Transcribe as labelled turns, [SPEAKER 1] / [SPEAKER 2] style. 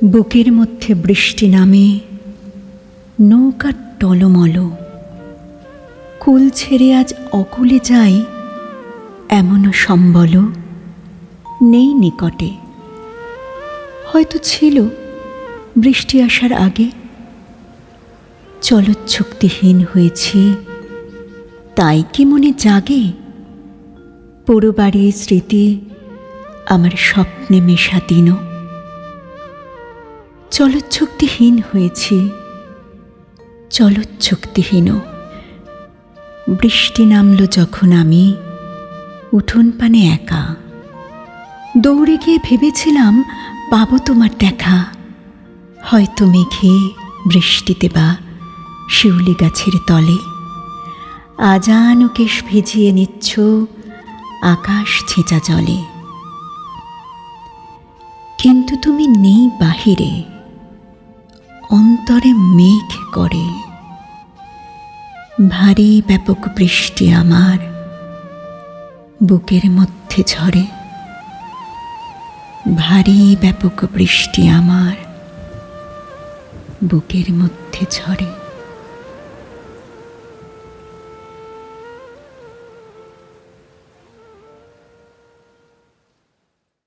[SPEAKER 1] বুকের মধ্যে বৃষ্টি নামে, নৌকার টলমল। কুল ছেড়ে আজ অকুলে যাই, এমনও সম্বল নেই নিকটে। হয়তো ছিল বৃষ্টি আসার আগে, চলচ্ছক্তিহীন হয়েছি, তাই কি মনে জাগে পুরো বাড়ির স্মৃতি আমার স্বপ্নে মেশা দিন। চলচ্ছক্তিহীন হয়েছি, চলচ্ছক্তিহীন। বৃষ্টি নামল যখন আমি উঠোন পানে একা, দৌড়ে গিয়ে ভেবেছিলাম পাবো তোমার দেখা। হয়তো মেঘে, বৃষ্টিতে বা শিউলি গাছের তলে আজানো কেশ ভিজিয়ে নিচ্ছ আকাশ ছেঁচা জলে। কিন্তু তুমি নেই বাহিরে, অন্তরে মেঘ করে। ভারী ব্যাপক বৃষ্টি আমার বুকের মধ্যে ঝরে। ভারী ব্যাপক বৃষ্টি আমার বুকের মধ্যে ঝরে।